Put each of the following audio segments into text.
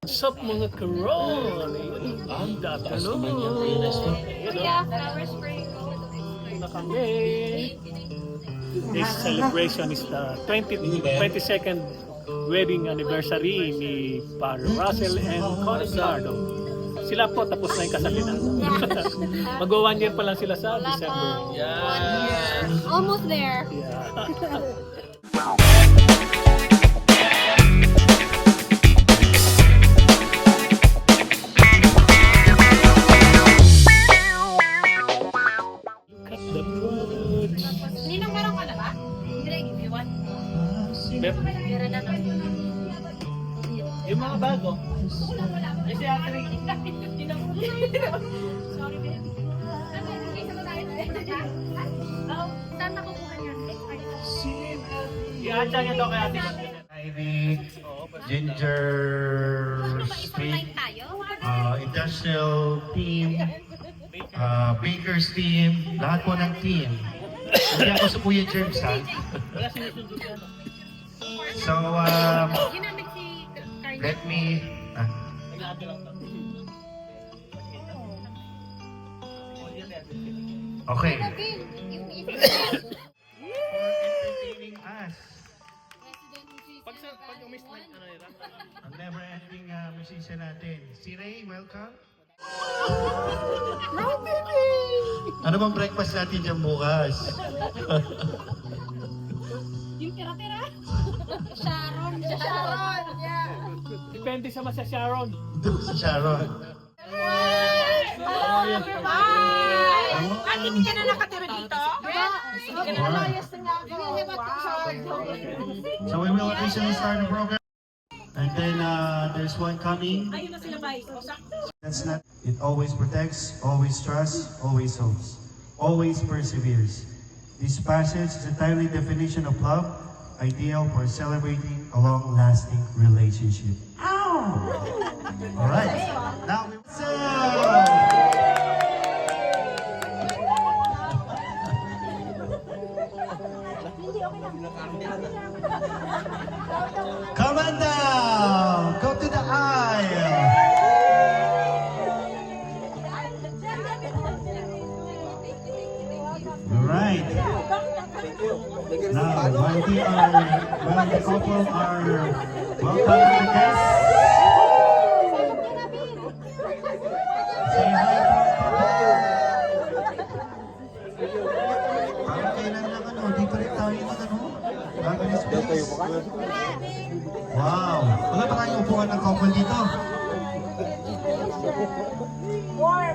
What's up mga karon? Good afternoon. Yeah, flower spray. Na kami. This celebration is the 22nd wedding anniversary ni Father Russell and Connie Sardo. Sila po, tapos na yung kasalinan. Mag-1 year pa lang sila sa December. Almost there. Yeah. Cut the fruits. Ninong meron ka na ba? Hindi, give me one. Bep, Meron na lang. yung mga bago. Wala. Kasi actually, Sorry, baby. Isa ba tayo? Saan nakukuha niyan? i-atcha niya daw kay ate. Ivy, Ginger Street, Industrial Team, Baker's Team, lahat po ng team. Hindi ako sa Kuya Germs, ha? Wala sinusundo siya. So, Ginamit si Carney. let me... Nag-ate lang to. Okay. Yung isa. For entertaining us, Pag umis na, ano yun? ang never-ending musician natin. Si Ray, welcome. Ano bang breakfast natin dyan bukas? Yung tira-tira. Sharon. Yeah. Depende sa Masya Sharon. Doon sa Sharon. Hello, everyone! Hindi ka na nakatira dito? So we will officially start the program. And then there's one coming. That's not. It always protects, always trusts, always hopes, always perseveres. This passage is a timely definition of love, ideal for celebrating a long-lasting relationship. All right. Now we. Come on down. Go to the aisle. Right. Now, while the couple are welcoming the guests, say hi. Parang kailan lang di pa rin tayo Gagalis please. Wow. Wala pa tayong upuan ng couple dito. More.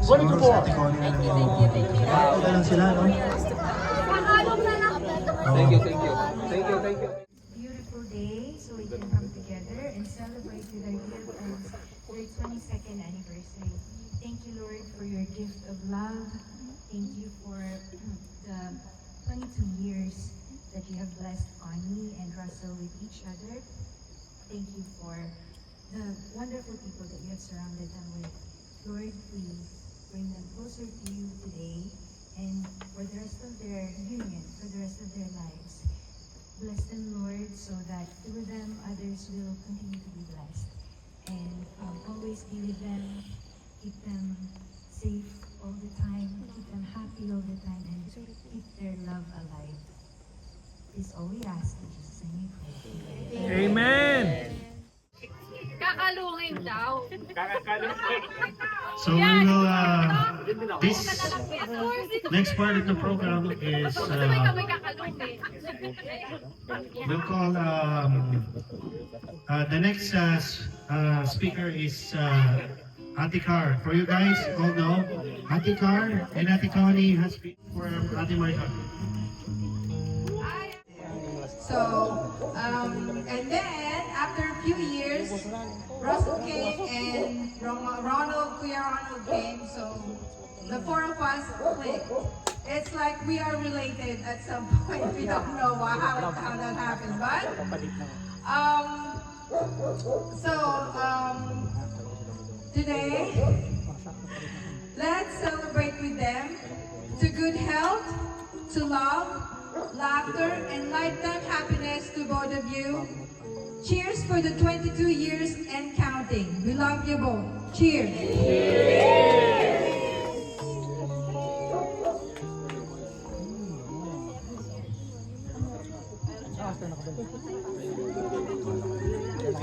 Siguro sa Ate Connie na lang yung upo dito. Bakit na lang sila, no? Pangalong na lang. Thank you. Beautiful day, so we can come together and celebrate with our dear friends their 22nd anniversary. Thank you, Lord, for your gift of love. Thank you for the 22 years that you have blessed Connie and Russell with each other. Thank you for the wonderful people that you have surrounded them with. Lord, we bring them closer to you today and for the rest of their union, for the rest of their lives. Bless them, Lord, so that through them others will continue to be blessed. And always be with them, keep them safe all the time, keep them happy all the time, and keep their love alive. This is all we ask in Jesus' name we pray. Amen! Kakalungin daw. So we will, this next part of the program is, May kakalungin. we'll call, the next speaker is Ate Car. For you guys all know, Ate Car and Ate Connie has been for Ate Marika. So, and then, after a few years, Russell came and Kuya Ronald came, so the four of us clicked. It's like we are related at some point. We don't know how that happened, but, today, let's celebrate with them to good health, to love, laughter, and lifetime happiness to both of you. Cheers for the 22 years love you both. Cheers!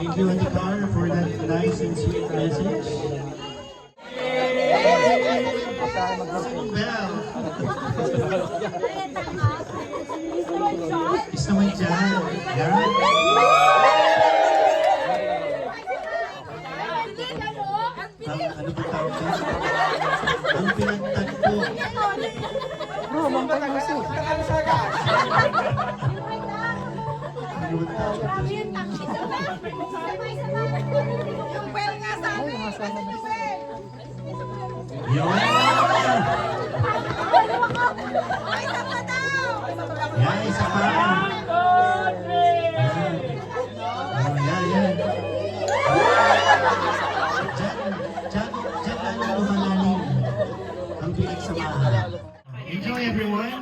Thank you, Auntie Car, for that nice and sweet message. Bell! Is naman dyan. Yan. Ano ba tawag dyan? Ang pinagtagpo. Ano ba tawag dyan? Yun! Yan, isa pa. Yan. Oh, yan. Diyan lalo lumalalim ang pinagsamahan. Enjoy, everyone.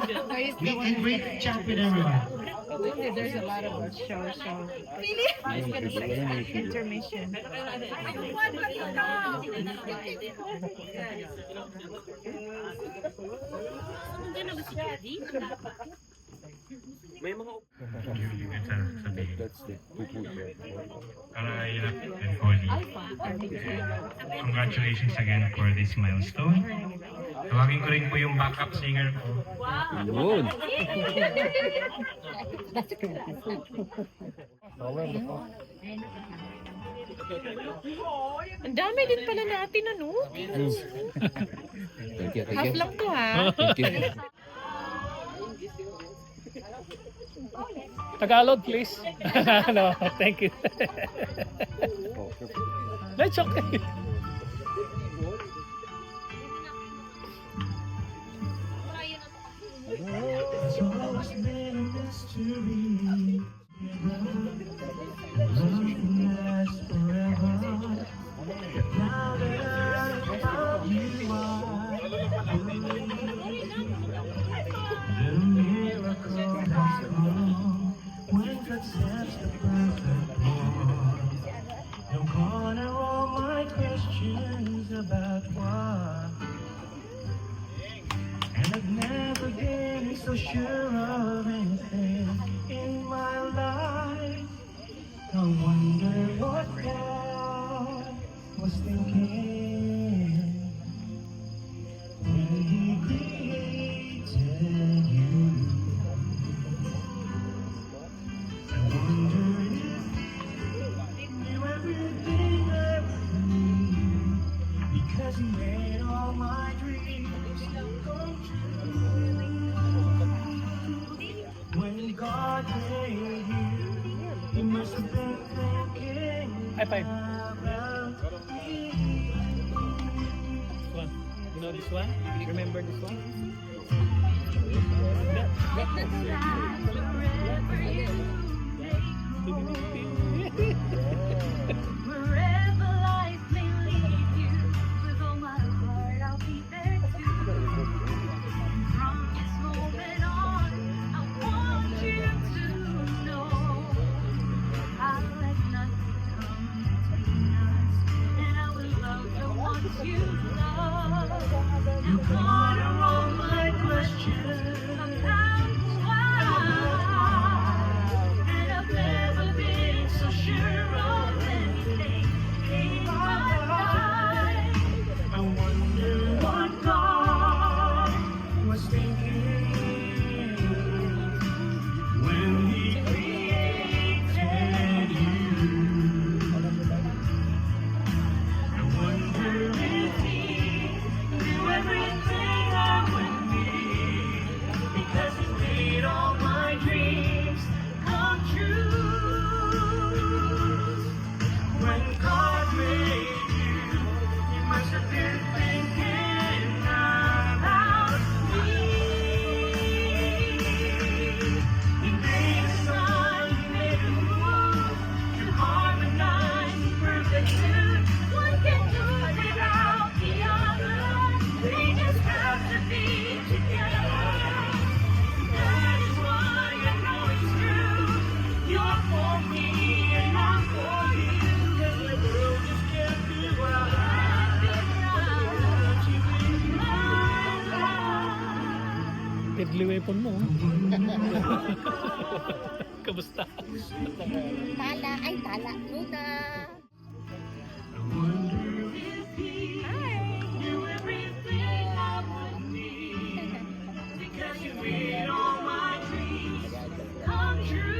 Meet and greet champion, everyone. There's a lot of shows, so I'm just gonna say intermission. And Cody. Congratulations again for this milestone. Tawagin ko rin po yung backup singer ko. Ang dami din pala natin, ano? Half lang to, ha? Tagalog, please. No, thank you. That's okay. It's always been a mystery. Love lasts forever. Now that I found you are the miracle has come when God sets the perfect one. No corner all my questions about why. And I've never been so sure of anything in my life. I wonder what God was thinking when He created you. I wonder if He knew everything I would need, because He made all my dreams come true. When God made you, He must have been thinking High five. about me. This one. You know this one? Remember this one? Wherever life may lead you, with all my heart I'll be there too. From this moment on, I want you to know I'll let nothing come between us, and I will love the ones you love. No corner all my questions about why, and I've never been so sure of anything in my life. I wonder What God was thinking when He created you. I wonder if He knew everything I would need, because He deadly weapon mo. Kamusta? Tala, ay tala. Luna. Come true.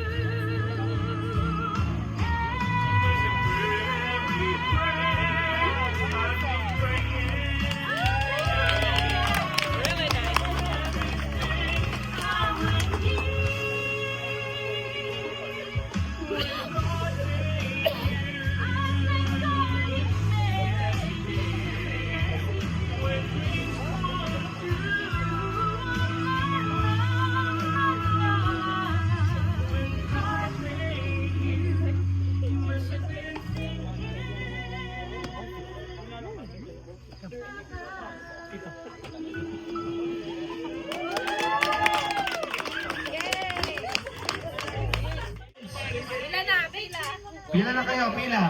Pila na kayo, pila.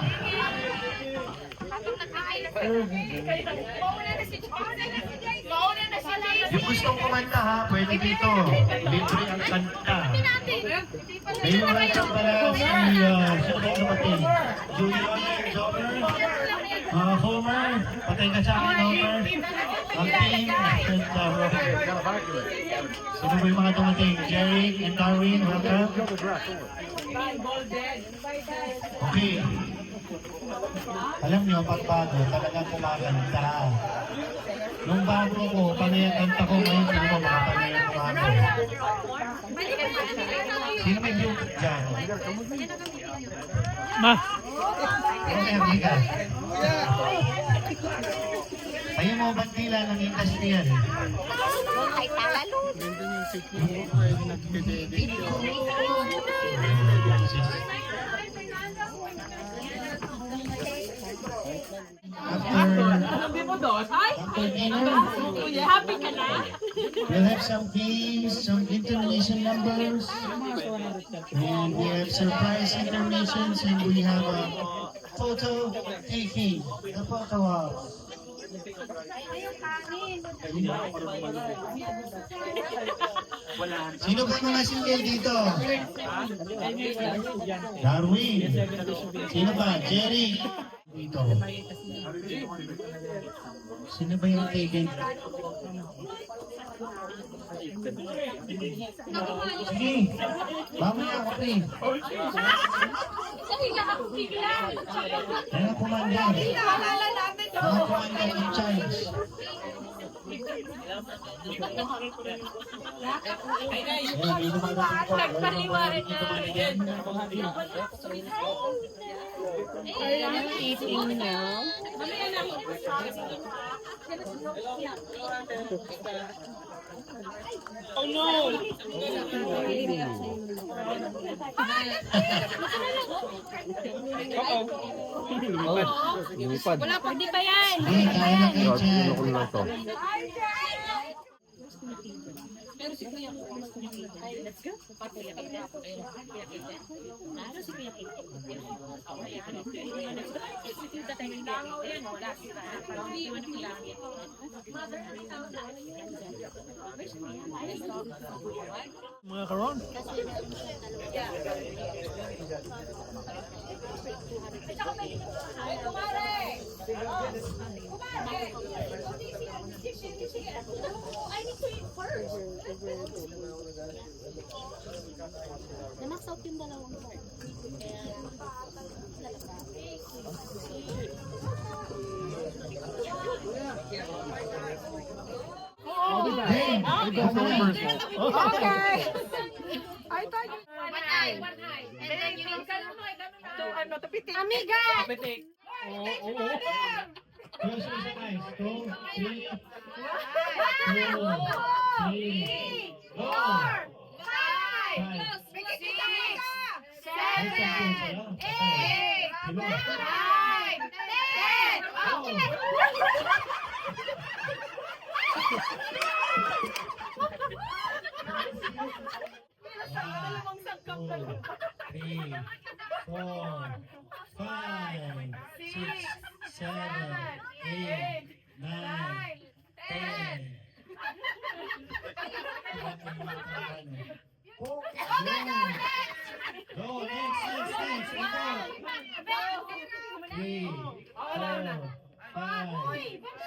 Yung gustong kumanta ha, pwede dito. Libre ang kanta. May welcome pala si, sino ba dumating? Julian, Joker, Homer, patay ka sa akin, Homer. Ang team, and sino ba yung mga dumating? Jerry and Darwin, welcome. Okay. Alam niyo, pag bago, talagang kumaganda. Nung bago ko, panay ang kanta ko, ngayon sino ba mga panay ang bago? Sino may view dyan? Ma, Okay, amiga. Tayo mo bandila ng industrial. Ay tala, Luna. After dinner, we'll have some games, some intermission numbers, and we have surprise intermissions, and we have a photo taking, the photo op. Sino ba mga single dito? Darwin. Sino ba? Jerry. Dito. Sino ba yung taken? Sige. Mamaya ako rin. Ano kumanda? Ano kumanda in charge? Are you eating now? oh no! Wala pa, di ba yan? Sige, kaya na kayo dyan. Mga karon. Namak out yung dalawang part. Hey, ikaw mo na. Okay. I thought you... One eye. And then you need to pitik. Amiga! Close your eyes. 2, 3, 4, 5, 7, 8, 9, 10. Dalawang sangkap na lang. 3, 4, 5, 6, 7, 8, 9, 10. 3, 4, 5,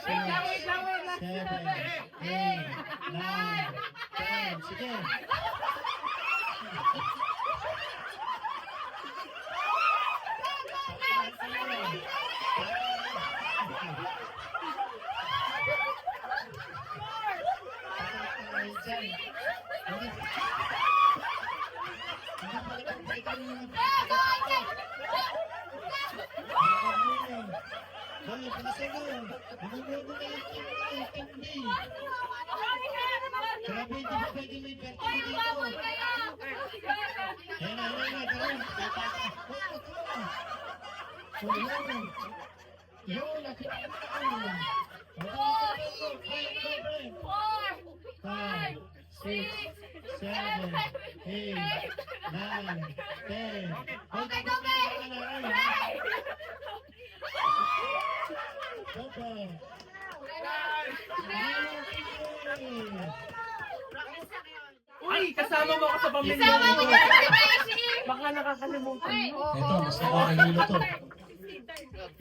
6, 7, 8, 9, 10. Sige. Grabe, hindi ba pwede may perte dito? Ayan na, tara. Yun, nakita ko. 5, 6, 7, 8, 9, 10. Okay, go, Ay, kasama mo ako sa pamilya. Sama mo dyan si Beshi! Baka nakakalimutan mo. Ito, mas nakakahilo to.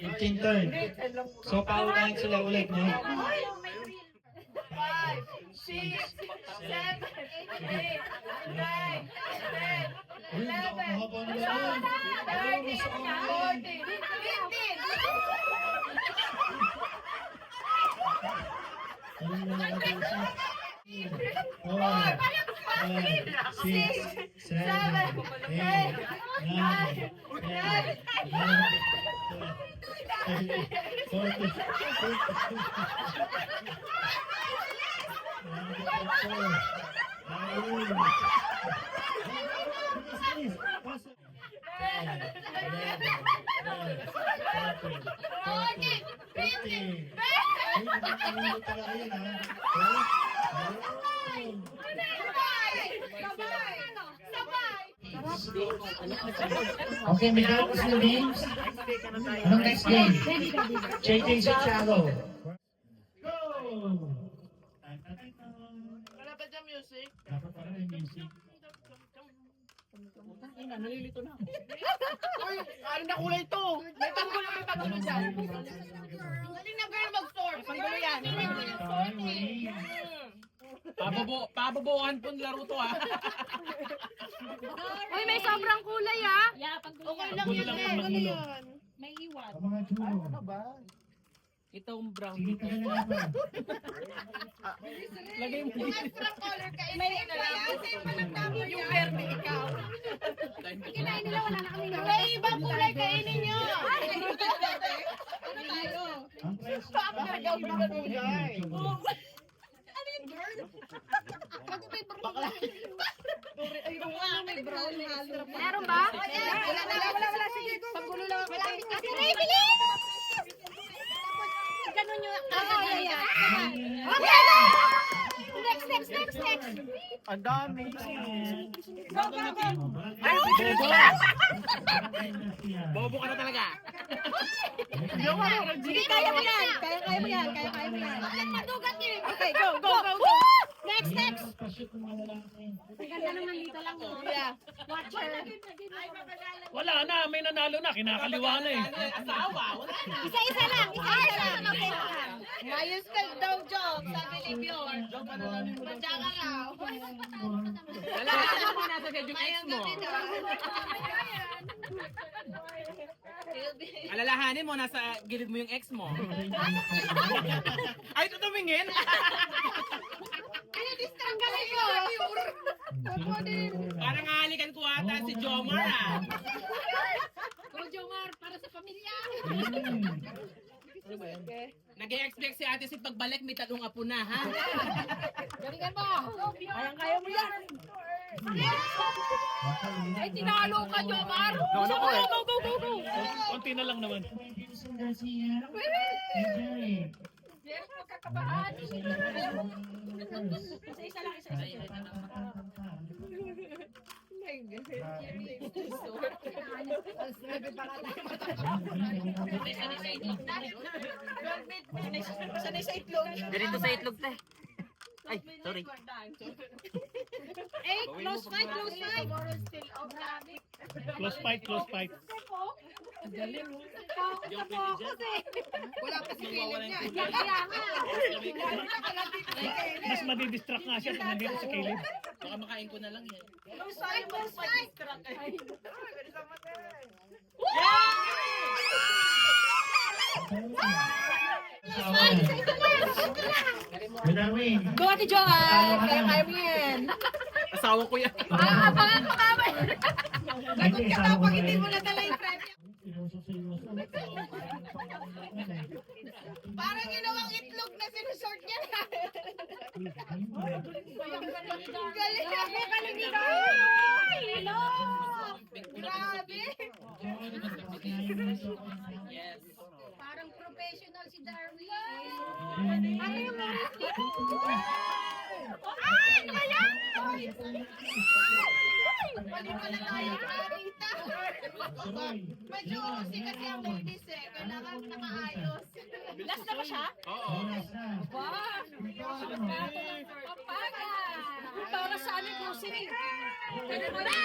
15 turn. So, paunahin sila ulit, no? 5, 6, 7, 8, 9, 10, Uy, nakakahaba na yun. 13, 14, 15. Ayun na nakakahilo. 4, 5, 6, 7, 8, 9, 10, Okay, may tapos na games. Anong next game? JJ Santiago. Go! Wala ba dyan music? Dapat pala may music. Nalilito na ako. Uy, ano na kulay to? May panggulo dyan. Galing na girl mag-storm. Panggulo yan. Pabobohan po ang laro to ah. Uy, may sobrang kulay ah! Okay lang Gulo yun lang eh. ang Ano gulo. yun? May iwan. Ang mga julo. Itong brown Sige, dito. tayo na naman. Lagay mo dito. Extra color ka. May na lang. Yung verde ikaw. Kinain nila, wala na kami May ibang kulay kainin nyo. Ang presyo. Papagaw mo na mo dyan. Meron ba? Wala. Sige, go. Panggulo lang ako. Ate Ray, bilis! Ganun yung... Okay na! Next! Ang dami. Ay, bobo ka na talaga. Sige, kaya mo yan! Kaya mo yan! Madugat niyo! Okay, go! Next! Pashoot ng mga lalaki. Ganda naman dito lang. Yeah. Watcher. Wala na, may nanalo na. Kinakaliwa na eh. Asawa, wala na. Isa-isa lang. Okay. Mayos ka daw, Job. Sabi ni Bjorn. Madya ka raw. Wala ka mo nasa bed yung ex mo. Alalahanin mo, nasa gilid mo yung ex mo. Ay, tutumingin. Tanggalin ko. Parang halikan ko ata si Jomar ah. Jomar, para sa pamilya. Nag-e-expect si ate si pagbalik may talong apo na ha. Galingan mo. Kaya mo yan. Ay, tinalo ka, Jomar. Go. Konti na lang naman. Wilson Garcia. And Jerry. Kakabahan. Isa-isa lang. Sanay sa itlog. Ganito sa itlog te. Ay, sorry. Eh, close fight. Close fight. Wala pa si Caleb niya. Mas madidistract nga siya pag nandito sa kilid. Baka makain ko na lang yan. Darwin. Go Ate Johan! Kaya mo yan. Asawa ko yan. Abangan ko mamay. Lagot ka daw pag hindi mo nadala yung friend. Parang ginawang itlog na sinusort niya na. Galing na. Galing dito. Hello. Grabe. Yes. Parang professional si Darwin. Ano yung oras dito? Ay! Ano ba yan? Pwede pala tayo nakita. Medyo sikat yung ladies eh. Kailangan nakaayos. Last na ba siya? Oo. Wow! Papaga! Para sa aming grocery. Pwede mo na!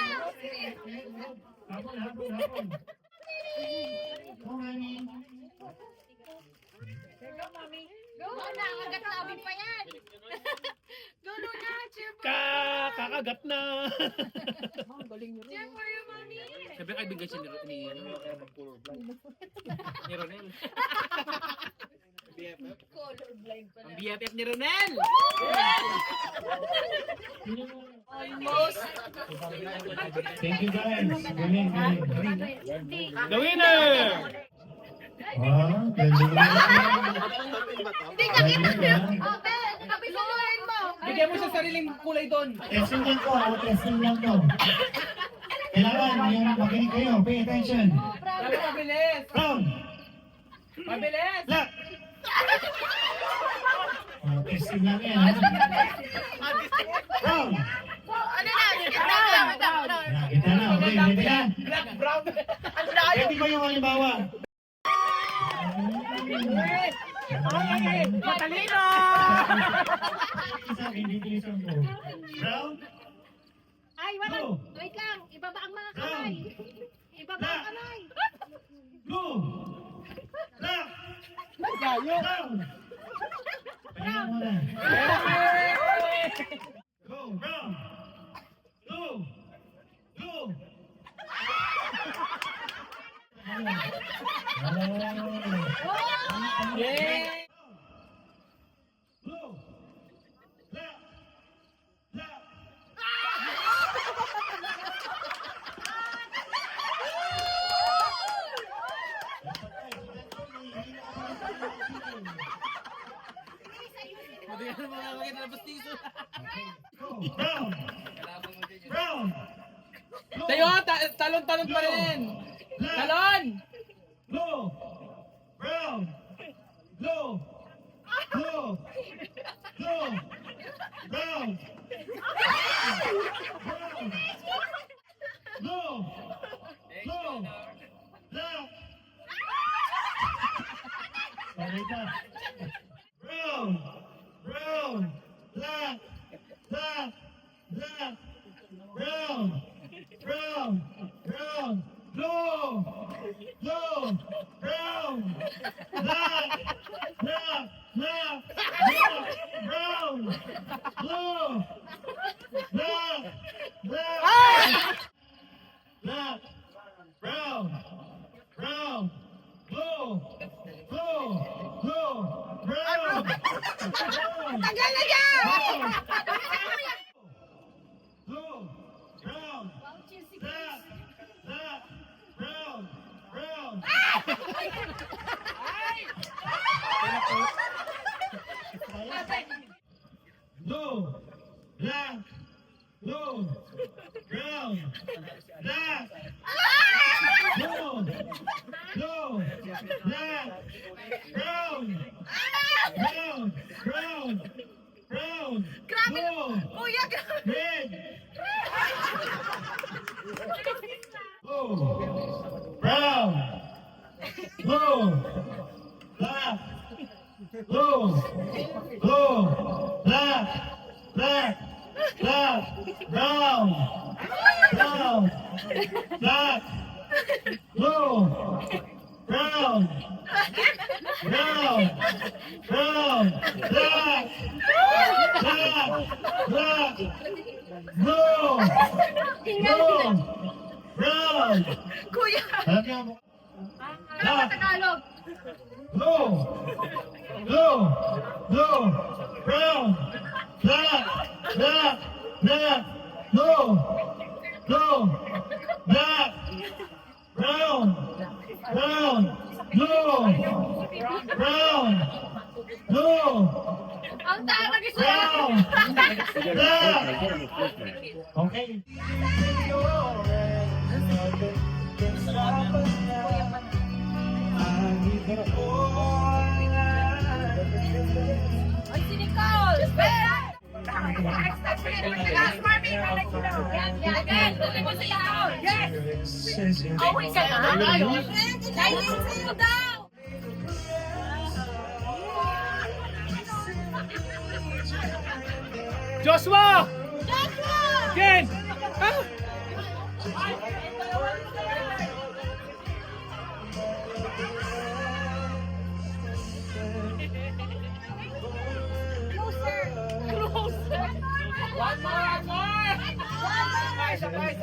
Go na! Agad labi pa yan! Go na! Cheer for Kakagat na. cheer for you, mommy! Sabi kaibigan siya ni Ronel. Colorblind pala. Ang BFF ni Ronel! Almost. Thank you guys. Galing, galing. The winner! Galing. Hindi ka kita niyo! Oh, Ben! Kapisaluhin mo! Bigyan mo sa sariling kulay doon. Testing lang to, testing lang to. Kailangan yung makinig kayo, pay attention. Sabi mabilis! Round! Mabilis! Lock! Testing lang yan, ha? Round! Ano na? Kita na! Kita na, okay, ready na? Black, brown. Ready ba yung halimbawa? Matalino! Isa, bibilisan ko. Round! Ay, wala! Go! Wait lang! Ibaba ang mga kamay! Ibaba ang kamay! Go! Lock! Gayo! Round! Pahinga muna. Go! Round! Go! Go! Yeah! Go! Lock! Lock! Madagal na mga maganda na bastiso. Go! Round! Round! Tayo, talon-talon pa rin. Talon! Go! Round! Go! Go! Go! Round! Round! Go! Go! Lock! Round! Round! Lock! Lock! Lock! Round! Round! Round! Go! Go! Round! Lock! Lock! Lock! Lock! Round! Go! Lock! Lock! Lock! Round! Round! Go! Go! Go! Round! Tagal na dyan! Go! Round! Lock! Lock! Round! Round! Go! Lock! Go! Round! Lock! Go! Go! Lock! Round! Round! Round! Round! Grabe! Go! Kuya, grabe! Red! Go! Brown! Go! Black! Go! Go! Black! Black! Black! Brown! Brown! Black! Blue. Brown. Brown. Brown. Black. Black. Black. Blue. Blue. Brown. Kuya! Alam niyo, Ano Tagalog? blue. Blue. Blue. Brown. Black. Black. Black. Blue. Blue. Black. Brown. Brown. Blue. Brown. Blue. Ang tawag is Brown. Black. Okay. Ay, si Nicole! Last Marvin, I let you know. Again, tuloy mo si Nicole. Yes! Away ka na? Nailing sa'yo daw! Joshua! Joshua! Ken! Ah! One more! Sabay!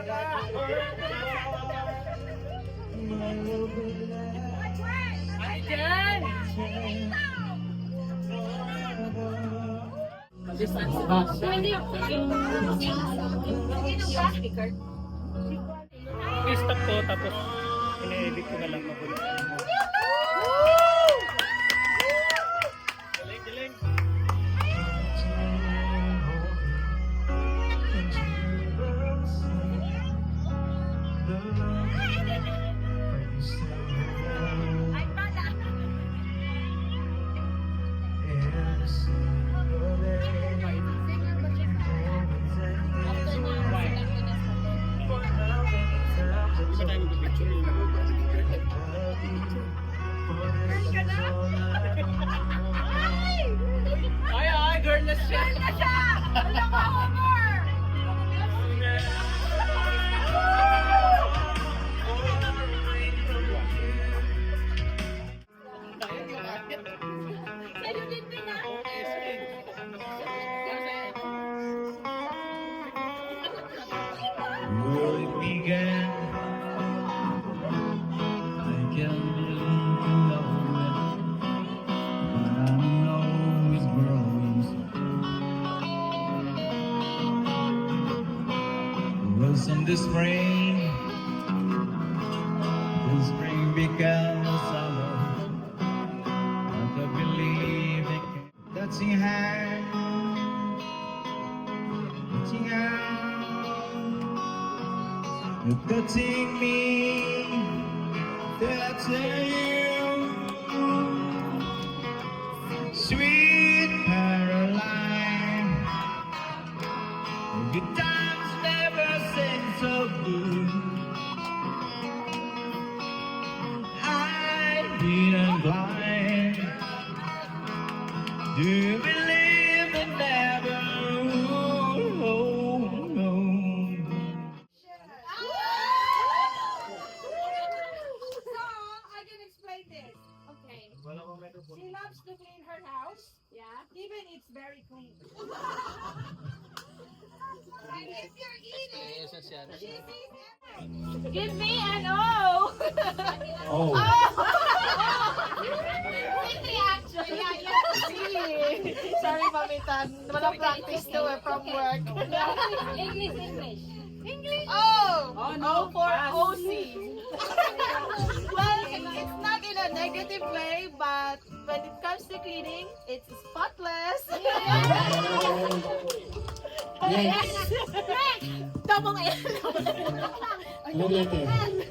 Ay, Jen! I-stop ko tapos ine-edit ko na lang mabulit. Galing. Ay, girl na siya! Girl na siya! Alam mo, Homer! Sa'yo din, Pina. Will it begin? I can't believe you know it, but I know it's growing. Listen to spring, the spring becomes summer. I can't believe it. Touching hand, touching out. You're touching me, touching you, sweet Caroline. Good times never seem so good. I've been blind. Do you believe in never? So, I can explain this. Okay. She loves to clean her house. Yeah. Even it's very clean. And if you're eating, she sees everything. Give me an O. Oh. Quick reaction. Yeah. Sorry, Mamitan. Walang practice to from work. English. Oh! Oh, O no. for OC. Well, it's not in a negative way, but when it comes to cleaning, it's spotless. Next. Double N. Ano letter? N.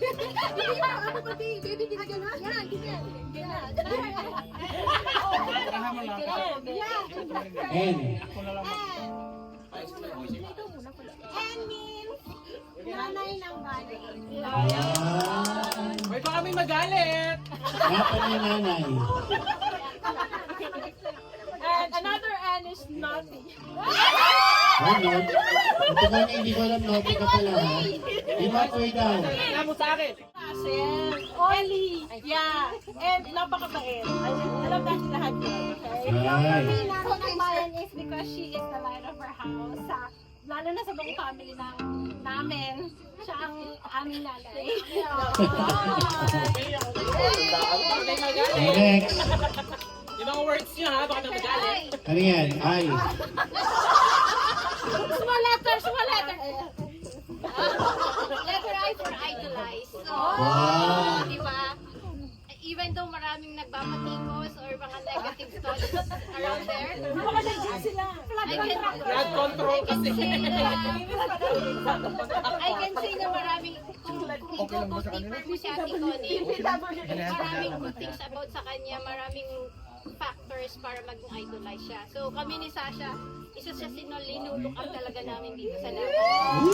N means nanay ng galing. May baka may magalit! Dapat ni nanay. And another N is naughty. Ano? Ito nga hindi ko alam, naughty ka pala ha? In what way daw? Alam mo sa akin! Russell, Ellie, yeah, and napakabait. Alam natin lahat yun, okay? Right. Naro ng bayan is because she is the light of our house. Lalo na sa buong family namin, siya ang aming nanay. Next. Yung mga words niya ha, baka nang magalit. Ano yan? Ay. Small letter, small letter. Letter I for idolize. So, Wow. di ba? Even though maraming nagpapatikos or mga negative thoughts around there, Flood control kasi. I can say na maraming, kung i-go deeper mo si Ate Connie, maraming good things about sa kanya, maraming factors para maging idolize siya. So kami ni Sasha, isa siya linulok up talaga namin dito sa laban.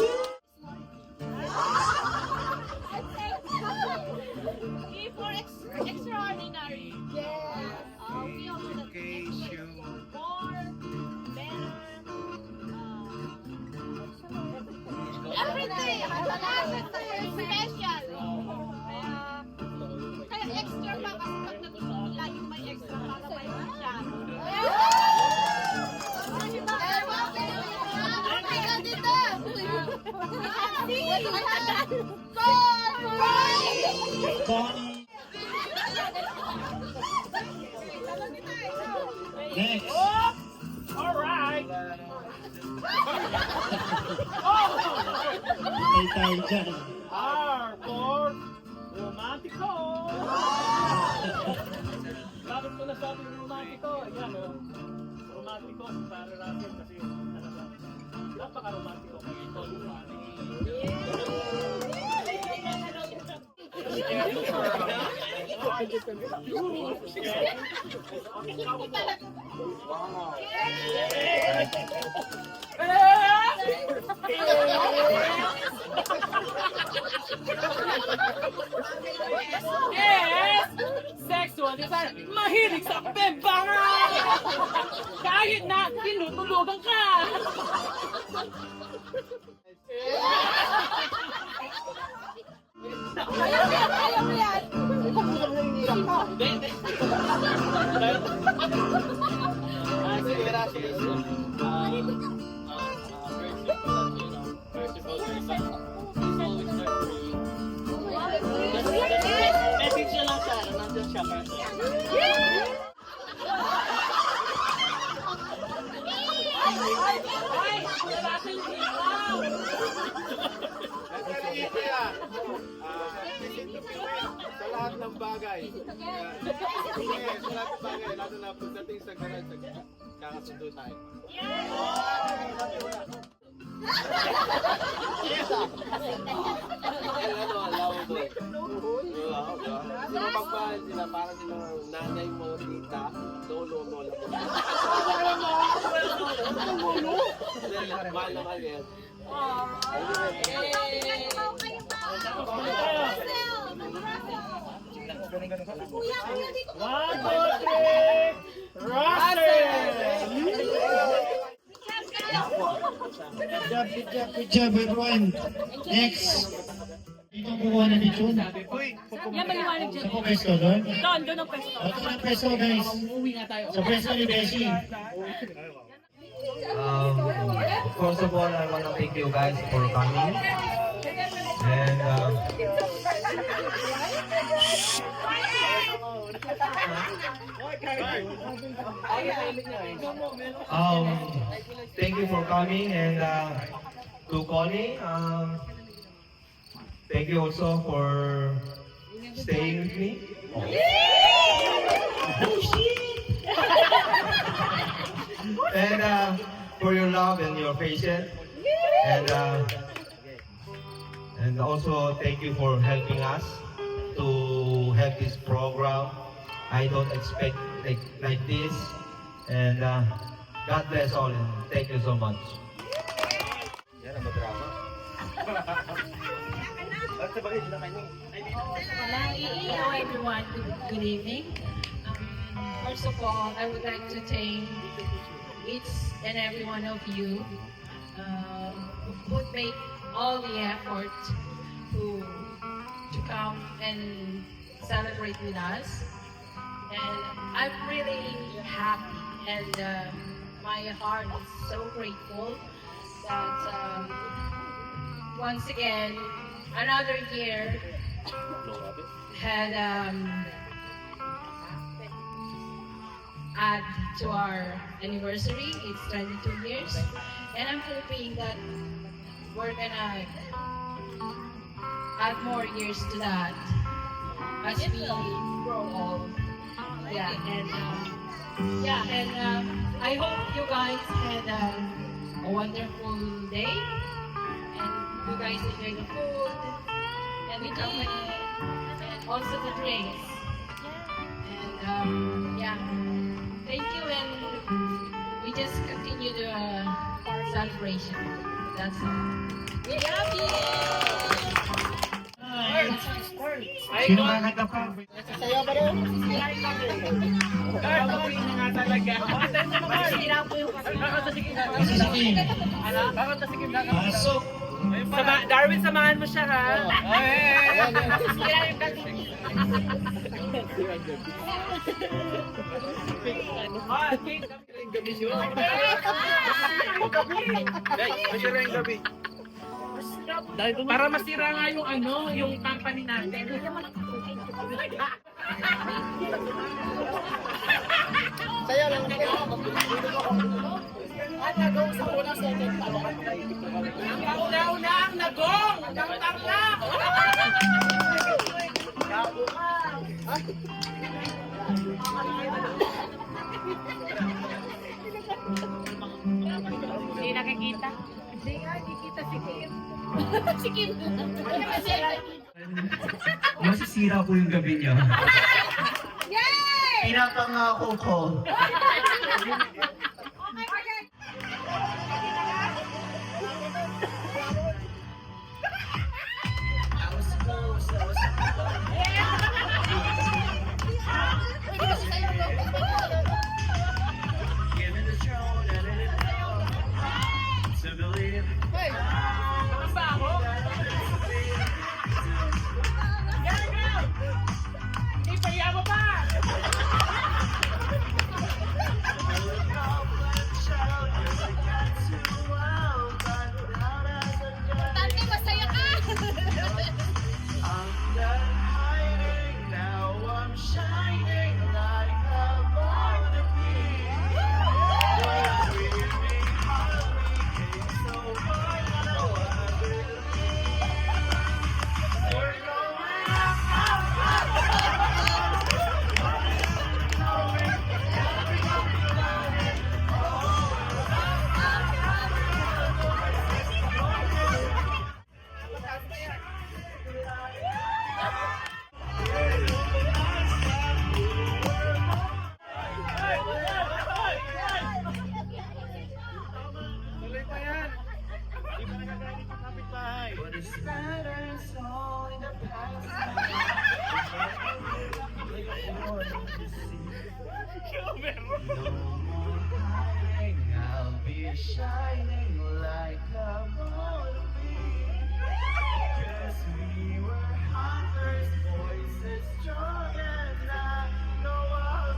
For extraordinary. Yes. We also that more, better, everything. Special. Kaya extra pa kasi pag laging may extra para may siya. Connie. Next. Alright! Patay tayo dyan. R for Romantico! Bakit ko nasabi yung Romantico? Ayan o. Romantico si Para Russell kasi talaga napaka-romantiko kay Tony Manny. Yes! Sexual desire. Mahilig sa pembangan! Kahit na tinutulugan ka! Ayaw mo yan. Message siya lang siya. Nandun siya para sa Sa lahat ng bagay. Sa lahat ng bagay, lalo na pagdating sa garage, kakasundo tayo. Mapagmahal sila, para silang nanay mo, tita, lolo, lola mo. Mahal na mahal yan. One, two, three! Russell! Good job, everyone. Next. Dito ang kukuha na ni Chun. Yan maliwanag dyan. Sa po pwesto doon. Doon ang pwesto. Ito ang pwesto, guys. Sa pwesto ni Beshi. First of all, I want to thank you guys for coming. And thank you for coming, and to Connie, thank you also for staying with me. And for your love and your patience, and also thank you for helping us to have this program. I don't expect like this, and God bless all, and thank you so much. Hello everyone, good evening. First of all, I would like to thank each and every one of you who would make all the effort to to come and celebrate with us. And I'm really happy, and my heart is so grateful that once again, another year had add to our anniversary. It's 22 years, and I'm hoping that we're gonna add more years to that as we grow old. Yeah, and I hope you guys had a wonderful day, and you guys enjoy the food and the company, and also the drinks. And thank you, and we just continue the celebration. That's all. Sino kakanta pa? Sayaw ba rin? Nga talaga. Masisira po yung Pasok! Darwin, samahan mo siya, ha? Masisira yung gabi. Para masira nga yung yung company natin. Saya lang nagong sa unang second talong. Ang kauna-una ang nagong! Ang tarlak! Hindi nakikita. Hindi nga, hindi kita si Kim. Si Kim. Masisira po yung gabi niyo. Yay! Pinapangako ko. I'll be shining like a moonbeam. 'Cause we were hunters, voices strong, and I know I'll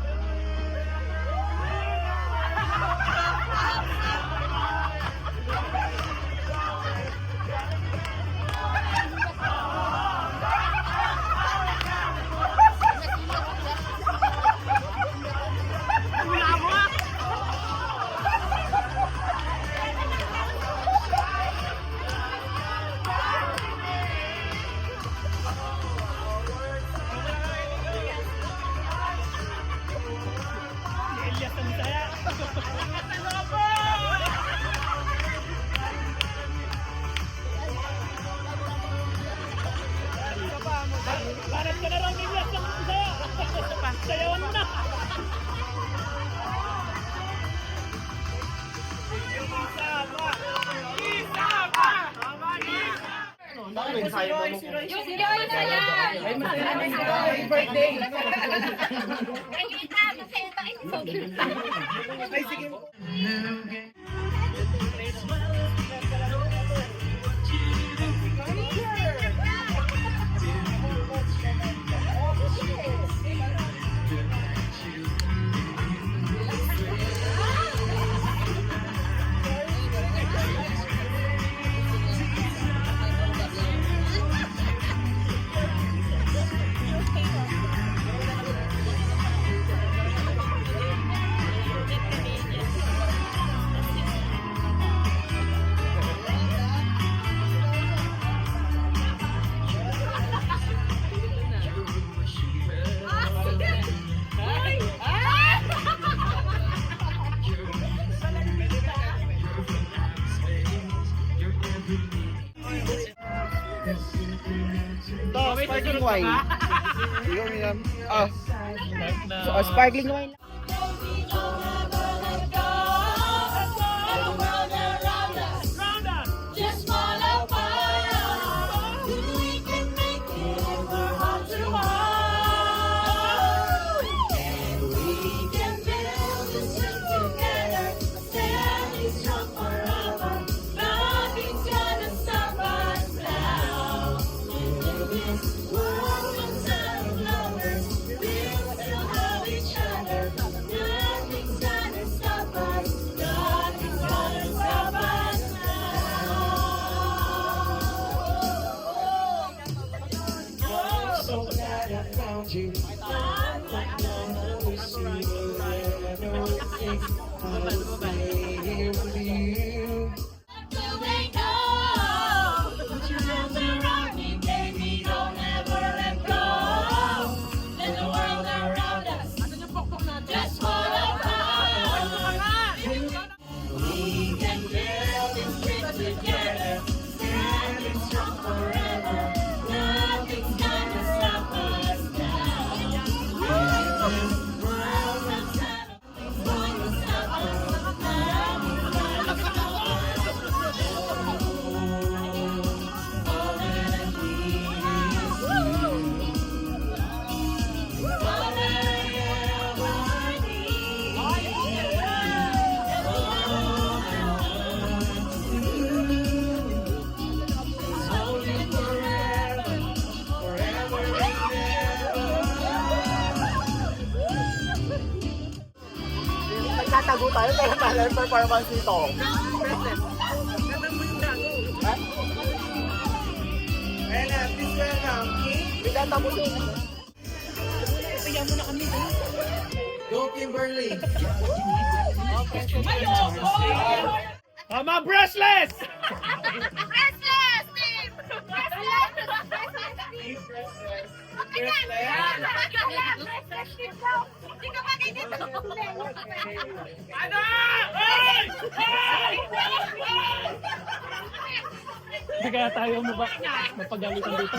Parang ka na raw nila sa saya. Sayawan mo na. Yung Joy na yan! Happy birthday! Nakikita, masaya tayo. Ay, sige. wine. Ikaw uminom. Ah, Na, sparkling wine. Just fall apart. We can make it if we're hard to hold. And we can build this thing together, standing strong forever. Nothing's gonna stop us now. In this world of sun lovers, we'll still have each other. Nothing's gonna stop us. Nothing's gonna stop us now. So glad I found you. Like none other single ever think I'll stay here with you. Do they know? Put your arms around me, baby, don't ever let go. Let the world around us just fall apart. We can build this trip together, standing strong forever. Nothing's gonna stop us now. This world of time, nothing's gonna stop us. Nothing's gonna stop us. All that I need is you. All that I ever need is you. And all I want to do is hold you forever, forever and ever. Nagtatago tayo pero talent performance dito. Ha? Ayan na, please welcome. May tatapusin. Tingnan mo na kami. Go Kimberly! Mga breastless! Restless, team! Restless! Restless team daw! Hindi ka bagay dito! Ano? Ay! Ay! Hindi kaya tayo mo ba mapagalitan dito?